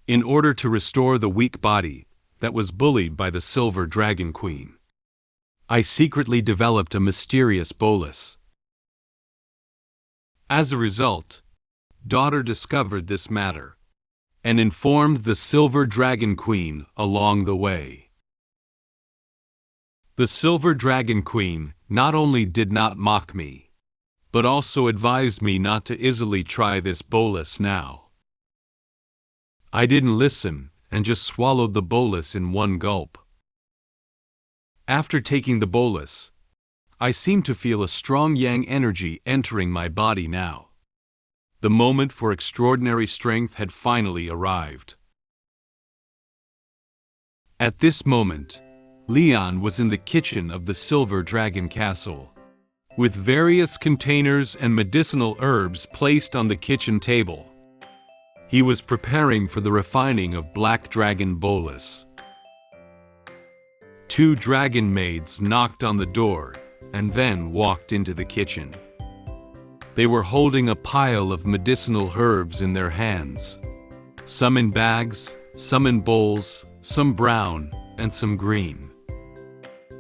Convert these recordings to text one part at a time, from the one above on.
in order to restore the weak body that was bullied by the Silver Dragon Queen. I secretly developed a mysterious bolus. As a result, daughter discovered this matter and informed the Silver Dragon Queen along the way. The Silver Dragon Queen not only did not mock me, but also advised me not to easily try this bolus now. I didn't listen and just swallowed the bolus in one gulp. After taking the bolus, I seemed to feel a strong yang energy entering my body now. The moment for extraordinary strength had finally arrived. At this moment, Leon was in the kitchen of the Silver Dragon Castle, with various containers and medicinal herbs placed on the kitchen table. He was preparing for the refining of Black Dragon bolus. Two dragon maids knocked on the door and then walked into the kitchen. They were holding a pile of medicinal herbs in their hands, some in bags, some in bowls, some brown, and some green.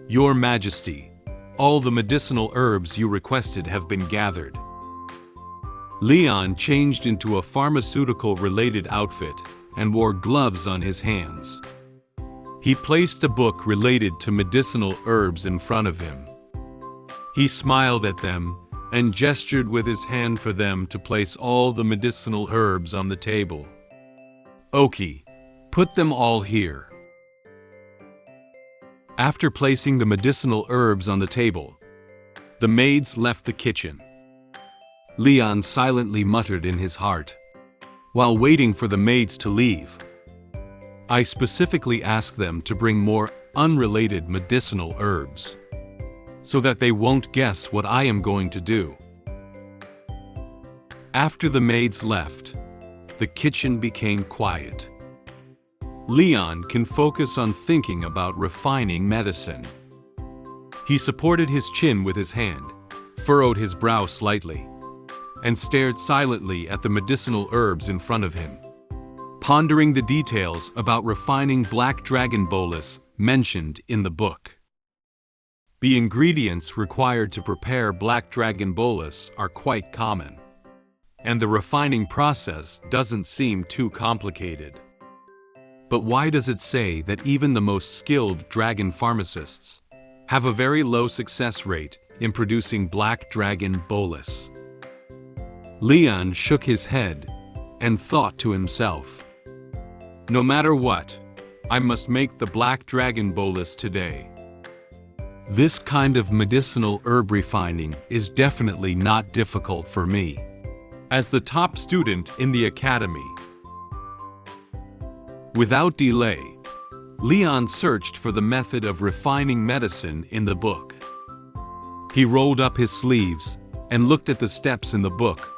Your Majesty, all the medicinal herbs you requested have been gathered. Leon changed into a pharmaceutical-related outfit and wore gloves on his hands. He placed a book related to medicinal herbs in front of him. He smiled at them and gestured with his hand for them to place all the medicinal herbs on the table. "Okay, put them all here." After placing the medicinal herbs on the table, the maids left the kitchen. Leon silently muttered in his heart, while waiting for the maids to leave. I specifically asked them to bring more unrelated medicinal herbs, so that they won't guess what I am going to do. After the maids left, the kitchen became quiet. Leon can focus on thinking about refining medicine. He supported his chin with his hand, furrowed his brow slightly, and stared silently at the medicinal herbs in front of him, pondering the details about refining Black Dragon bolus mentioned in the book. The ingredients required to prepare Black Dragon bolus are quite common, and the refining process doesn't seem too complicated. But why does it say that even the most skilled dragon pharmacists have a very low success rate in producing Black Dragon bolus? Leon shook his head and thought to himself, "No matter what, I must make the Black Dragon bolus today." This kind of medicinal herb refining is definitely not difficult for me, as the top student in the academy. Without delay, Leon searched for the method of refining medicine in the book. He rolled up his sleeves and looked at the steps in the book,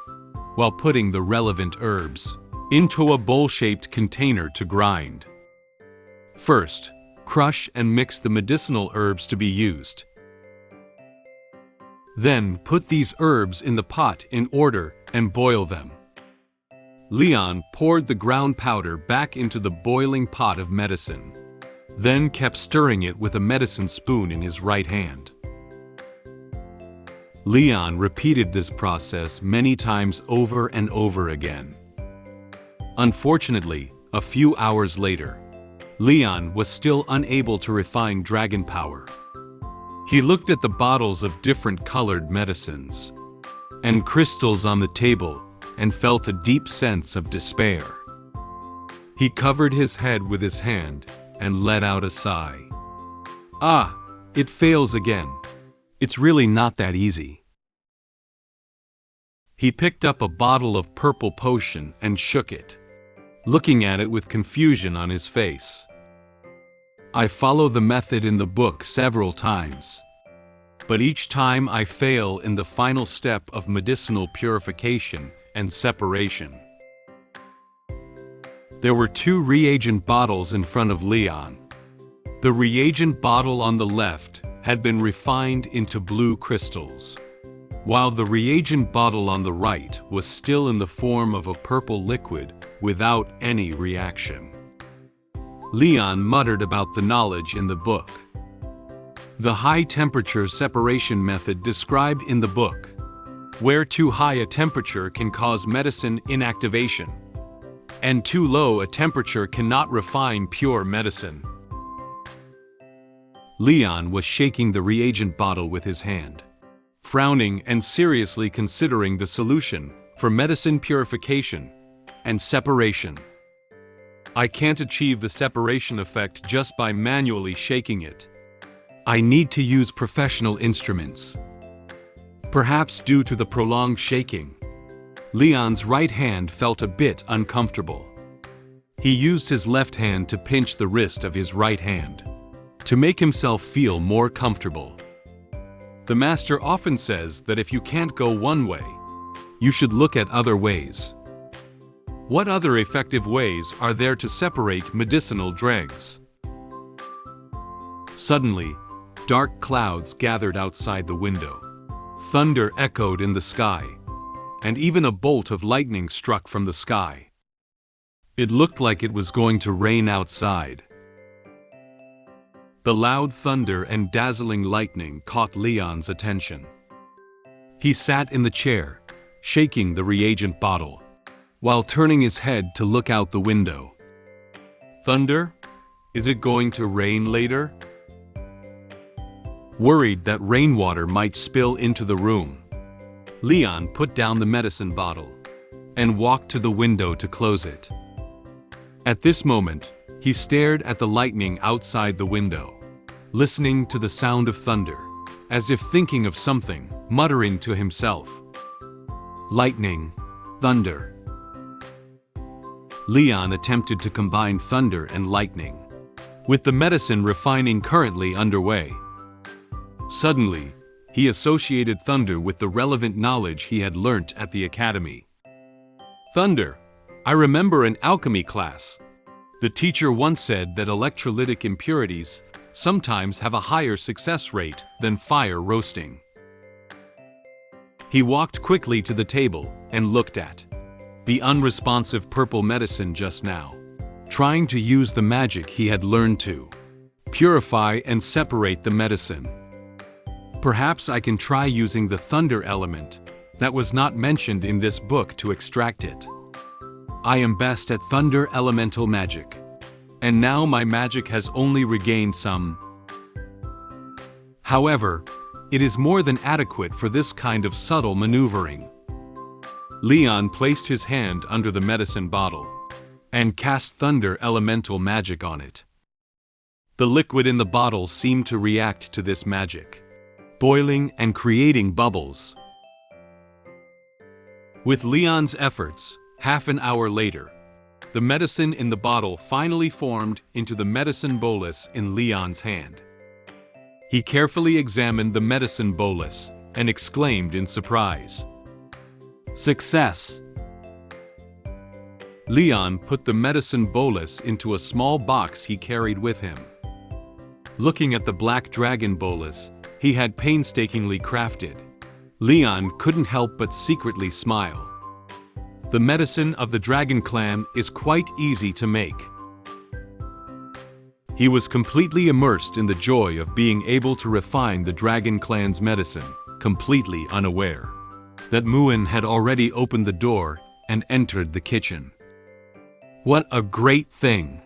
while putting the relevant herbs into a bowl-shaped container to grind. First, crush and mix the medicinal herbs to be used. Then, put these herbs in the pot in order and boil them. Leon poured the ground powder back into the boiling pot of medicine, then kept stirring it with a medicine spoon in his right hand. Leon repeated this process many times over and over again. Unfortunately, a few hours later, Leon was still unable to refine dragon power. He looked at the bottles of different colored medicines and crystals on the table and felt a deep sense of despair. He covered his head with his hand and let out a sigh. "Ah, it fails again. It's really not that easy." He picked up a bottle of purple potion and shook it, looking at it with confusion on his face. "I follow the method in the book several times, but each time I fail in the final step of medicinal purification and separation." There were two reagent bottles in front of Leon. The reagent bottle on the left had been refined into blue crystals, while the reagent bottle on the right was still in the form of a purple liquid without any reaction. Leon muttered about the knowledge in the book. The high-temperature separation method described in the book, where too high a temperature can cause medicine inactivation, and too low a temperature cannot refine pure medicine. Leon was shaking the reagent bottle with his hand, frowning and seriously considering the solution for medicine purification and separation. I can't achieve the separation effect just by manually shaking it. I need to use professional instruments. Perhaps due to the prolonged shaking, Leon's right hand felt a bit uncomfortable. He used his left hand to pinch the wrist of his right hand to make himself feel more comfortable. The master often says that if you can't go one way, you should look at other ways. What other effective ways are there to separate medicinal dregs? Suddenly, dark clouds gathered outside the window. Thunder echoed in the sky, and even a bolt of lightning struck from the sky. It looked like it was going to rain outside. The loud thunder and dazzling lightning caught Leon's attention. He sat in the chair, shaking the reagent bottle, while turning his head to look out the window. Thunder? Is it going to rain later? Worried that rainwater might spill into the room, Leon put down the medicine bottle and walked to the window to close it. At this moment, he stared at the lightning outside the window, listening to the sound of thunder, as if thinking of something, muttering to himself. Lightning, thunder. Leon attempted to combine thunder and lightning, with the medicine refining currently underway. Suddenly, he associated thunder with the relevant knowledge he had learnt at the academy. Thunder. I remember an alchemy class. The teacher once said that electrolytic impurities sometimes have a higher success rate than fire roasting. He walked quickly to the table and looked at the unresponsive purple medicine just now, trying to use the magic he had learned to purify and separate the medicine. Perhaps I can try using the thunder element that was not mentioned in this book to extract it. I am best at thunder elemental magic, and now my magic has only regained some. However, it is more than adequate for this kind of subtle maneuvering. Leon placed his hand under the medicine bottle and cast thunder elemental magic on it. The liquid in the bottle seemed to react to this magic, boiling and creating bubbles. With Leon's efforts, half an hour later, the medicine in the bottle finally formed into the medicine bolus in Leon's hand. He carefully examined the medicine bolus and exclaimed in surprise, "Success!" Leon put the medicine bolus into a small box he carried with him. Looking at the black dragon bolus he had painstakingly crafted, Leon couldn't help but secretly smile. The medicine of the Dragon clan is quite easy to make. He was completely immersed in the joy of being able to refine the Dragon clan's medicine, completely unaware that Muen had already opened the door and entered the kitchen. What a great thing!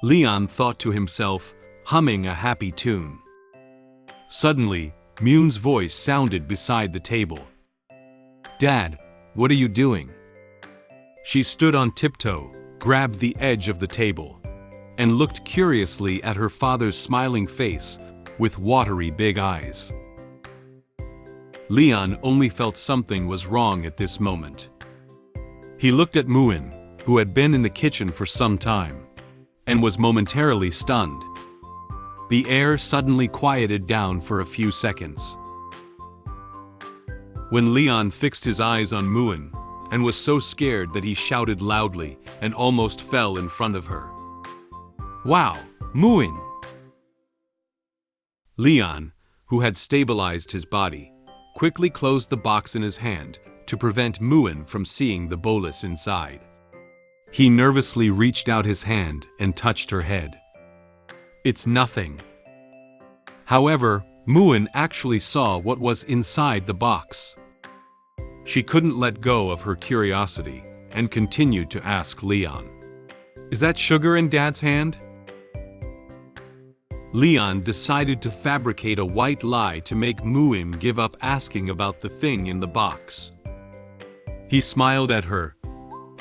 Leon thought to himself, humming a happy tune. Suddenly, Muen's voice sounded beside the table. "Dad, what are you doing?" She stood on tiptoe, grabbed the edge of the table, and looked curiously at her father's smiling face with watery big eyes. Leon only felt something was wrong at this moment. He looked at Muen, who had been in the kitchen for some time, and was momentarily stunned. The air suddenly quieted down for a few seconds. When Leon fixed his eyes on Muen, and was so scared that he shouted loudly and almost fell in front of her. "Wow, Muen!" Leon, who had stabilized his body, quickly closed the box in his hand to prevent Muen from seeing the bolus inside. He nervously reached out his hand and touched her head. "It's nothing." However, Muen actually saw what was inside the box. She couldn't let go of her curiosity and continued to ask Leon, "Is that sugar in Dad's hand?" Leon decided to fabricate a white lie to make Muen give up asking about the thing in the box. He smiled at her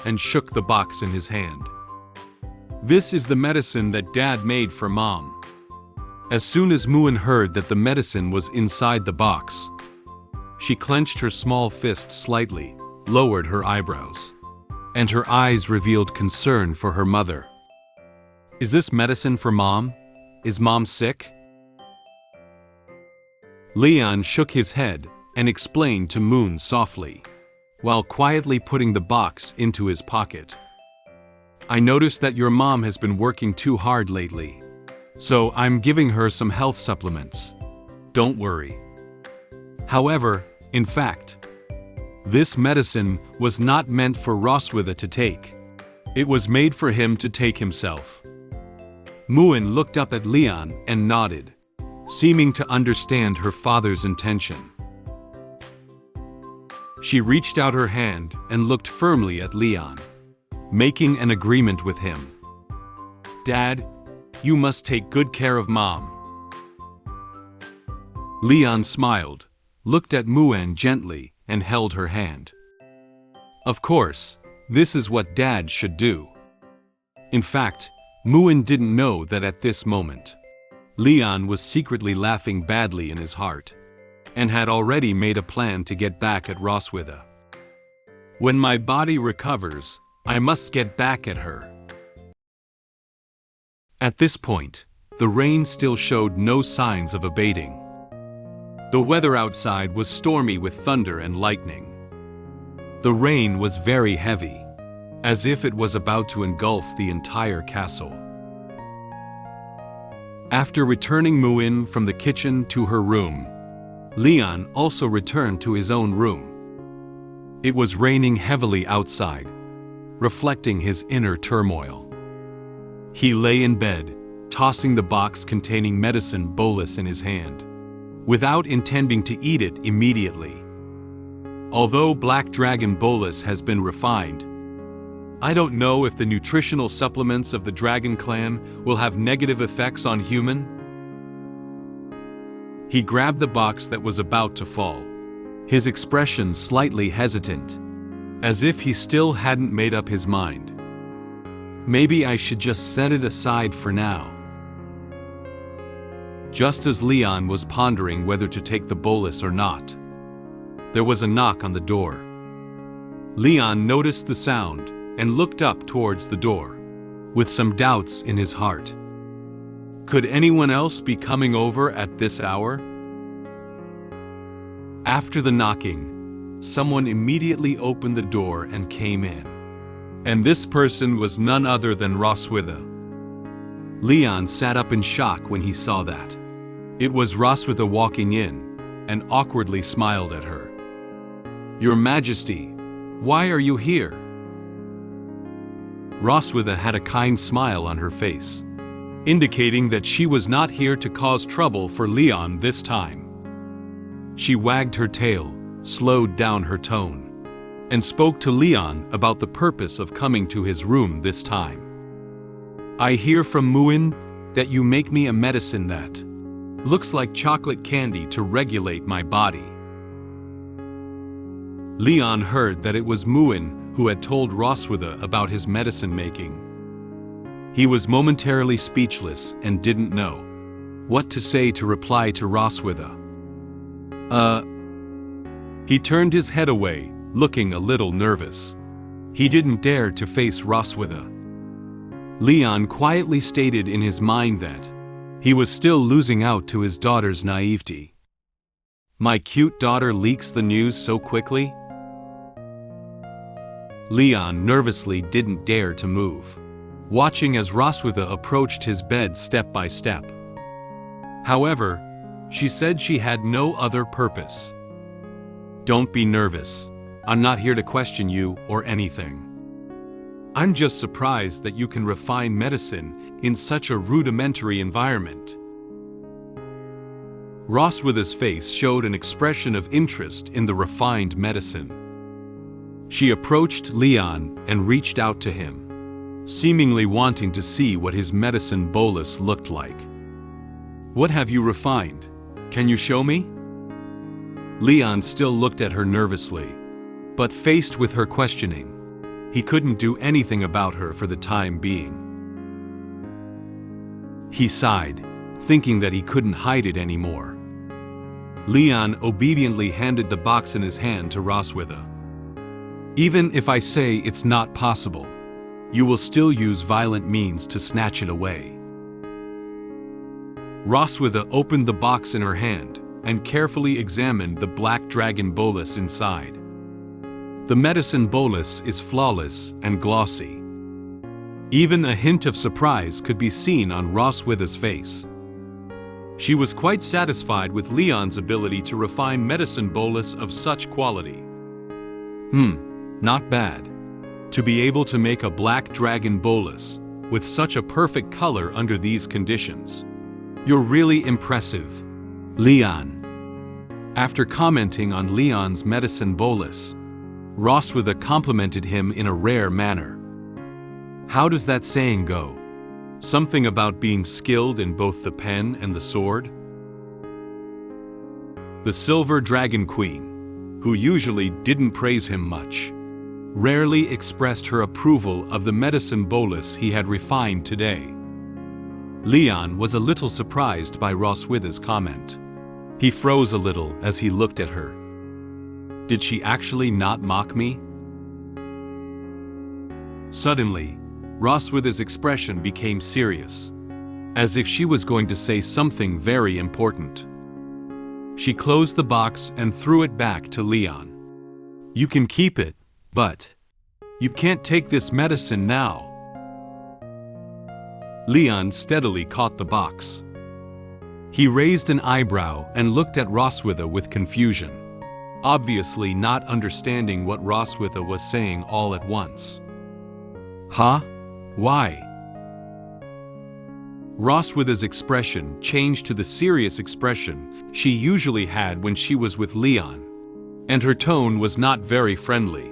and shook the box in his hand. "This is the medicine that Dad made for Mom." As soon as Muen heard that the medicine was inside the box, she clenched her small fist slightly, lowered her eyebrows, and her eyes revealed concern for her mother. "Is this medicine for Mom? Is Mom sick?" Leon shook his head and explained to Muen softly, while quietly putting the box into his pocket. "I noticed that your mom has been working too hard lately, so I'm giving her some health supplements. Don't worry." However, in fact, this medicine was not meant for Roswitha to take. It was made for him to take himself. Muen looked up at Leon and nodded, seeming to understand her father's intention. She reached out her hand and looked firmly at Leon, making an agreement with him. "Dad, you must take good care of Mom." Leon smiled, looked at Muen gently, and held her hand. Of course, this is what Dad should do. In fact, Muen didn't know that at this moment, Leon was secretly laughing badly in his heart, and had already made a plan to get back at Roswitha. "When my body recovers, I must get back at her." At this point, the rain still showed no signs of abating. The weather outside was stormy with thunder and lightning. The rain was very heavy, as if it was about to engulf the entire castle. After returning Muen from the kitchen to her room, Leon also returned to his own room. It was raining heavily outside, reflecting his inner turmoil. He lay in bed, tossing the box containing medicine bolus in his hand, without intending to eat it immediately. Although Black Dragon bolus has been refined, I don't know if the nutritional supplements of the Dragon clan will have negative effects on human. He grabbed the box that was about to fall, his expression slightly hesitant, as if he still hadn't made up his mind. Maybe I should just set it aside for now. Just as Leon was pondering whether to take the bolus or not, there was a knock on the door. Leon noticed the sound and looked up towards the door, with some doubts in his heart. Could anyone else be coming over at this hour? After the knocking, someone immediately opened the door and came in. And this person was none other than Roswitha. Leon sat up in shock when he saw that. It was Roswitha walking in, and awkwardly smiled at her. "Your Majesty, why are you here?" Roswitha had a kind smile on her face, indicating that she was not here to cause trouble for Leon this time. She wagged her tail, slowed down her tone, and spoke to Leon about the purpose of coming to his room this time. "I hear from Muen that you make me a medicine that looks like chocolate candy to regulate my body." Leon heard that it was Muen who had told Roswitha about his medicine making. He was momentarily speechless and didn't know what to say to reply to Roswitha. He turned his head away, looking a little nervous. He didn't dare to face Roswitha. Leon quietly stated in his mind that he was still losing out to his daughter's naivety. "My cute daughter leaks the news so quickly?" Leon nervously didn't dare to move, watching as Roswitha approached his bed step by step. However, she said she had no other purpose. Don't be nervous. I'm not here to question you or anything. I'm just surprised that you can refine medicine in such a rudimentary environment. Roswitha's face showed an expression of interest in the refined medicine. She approached Leon and reached out to him, seemingly wanting to see what his medicine bolus looked like. What have you refined? Can you show me? Leon still looked at her nervously, but faced with her questioning, he couldn't do anything about her for the time being. He sighed, thinking that he couldn't hide it anymore. Leon obediently handed the box in his hand to Roswitha. Even if I say it's not possible, you will still use violent means to snatch it away. Roswitha opened the box in her hand and carefully examined the black dragon bolus inside. The medicine bolus is flawless and glossy. Even a hint of surprise could be seen on Roswitha's face. She was quite satisfied with Leon's ability to refine medicine bolus of such quality. Not bad. To be able to make a black dragon bolus with such a perfect color under these conditions. You're really impressive, Leon. After commenting on Leon's medicine bolus, Roswitha complimented him in a rare manner. How does that saying go? Something about being skilled in both the pen and the sword? The Silver Dragon Queen, who usually didn't praise him much, rarely expressed her approval of the medicine bolus he had refined today. Leon was a little surprised by Roswitha's comment. He froze a little as he looked at her. Did she actually not mock me? Suddenly, Roswitha's expression became serious, as if she was going to say something very important. She closed the box and threw it back to Leon. You can keep it, but you can't take this medicine now. Leon steadily caught the box. He raised an eyebrow and looked at Roswitha with confusion, obviously not understanding what Roswitha was saying all at once. Huh? Why? Roswitha's expression changed to the serious expression she usually had when she was with Leon, and her tone was not very friendly.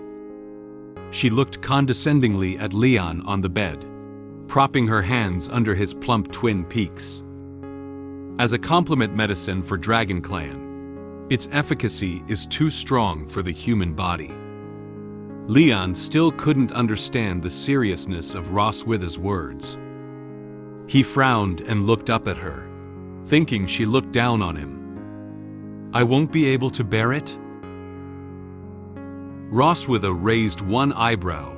She looked condescendingly at Leon on the bed, propping her hands under his plump twin peaks. As a complement medicine for Dragon Clan, its efficacy is too strong for the human body. Leon still couldn't understand the seriousness of Roswitha's words. He frowned and looked up at her, thinking she looked down on him. I won't be able to bear it? Roswitha raised one eyebrow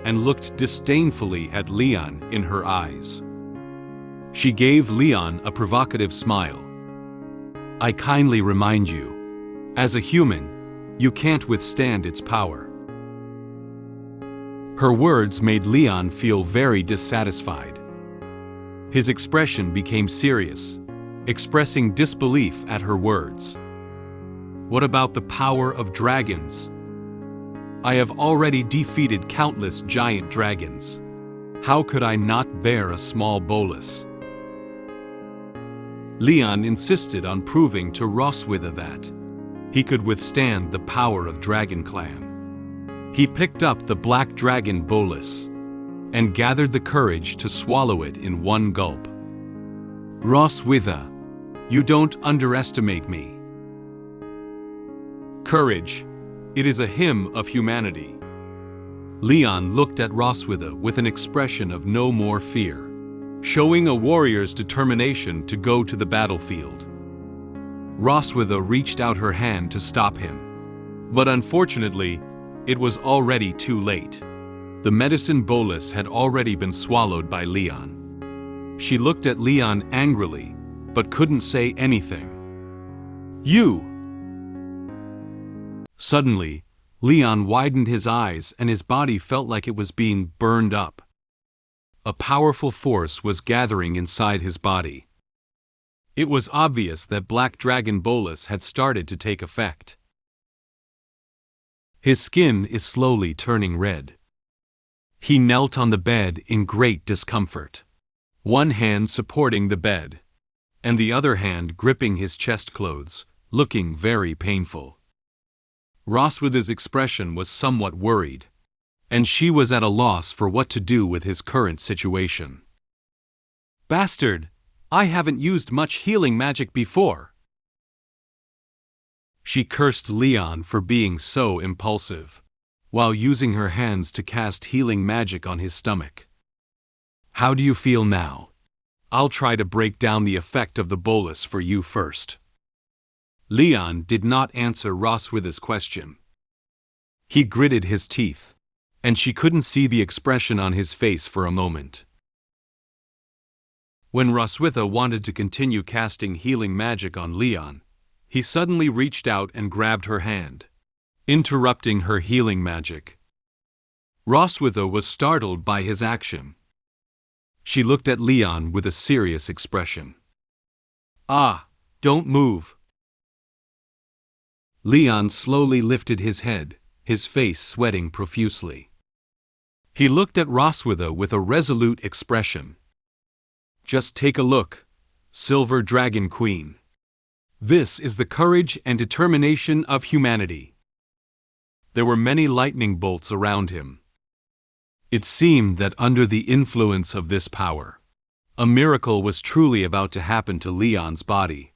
and looked disdainfully at Leon in her eyes. She gave Leon a provocative smile. I kindly remind you, as a human, you can't withstand its power. Her words made Leon feel very dissatisfied. His expression became serious, expressing disbelief at her words. What about the power of dragons? I have already defeated countless giant dragons. How could I not bear a small bolus? Leon insisted on proving to Roswitha that he could withstand the power of Dragon Clan. He picked up the black dragon bolus and gathered the courage to swallow it in one gulp. Roswitha, you don't underestimate me. Courage, it is a hymn of humanity. Leon looked at Roswitha with an expression of no more fear, showing a warrior's determination to go to the battlefield. Roswitha reached out her hand to stop him, but unfortunately, it was already too late. The medicine bolus had already been swallowed by Leon. She looked at Leon angrily, but couldn't say anything. You! Suddenly, Leon widened his eyes and his body felt like it was being burned up. A powerful force was gathering inside his body. It was obvious that Black Dragon Bolus had started to take effect. His skin is slowly turning red. He knelt on the bed in great discomfort, one hand supporting the bed, and the other hand gripping his chest clothes, looking very painful. Roswitha's expression was somewhat worried, and she was at a loss for what to do with his current situation. "Bastard! I haven't used much healing magic before!" She cursed Leon for being so impulsive, while using her hands to cast healing magic on his stomach. "How do you feel now? I'll try to break down the effect of the bolus for you first." Leon did not answer Roswitha's question. He gritted his teeth, and she couldn't see the expression on his face for a moment. When Roswitha wanted to continue casting healing magic on Leon, he suddenly reached out and grabbed her hand, interrupting her healing magic. Roswitha was startled by his action. She looked at Leon with a serious expression. "Ah, don't move." Leon slowly lifted his head, his face sweating profusely. He looked at Roswitha with a resolute expression. "Just take a look, Silver Dragon Queen. This is the courage and determination of humanity." There were many lightning bolts around him. It seemed that under the influence of this power, a miracle was truly about to happen to Leon's body.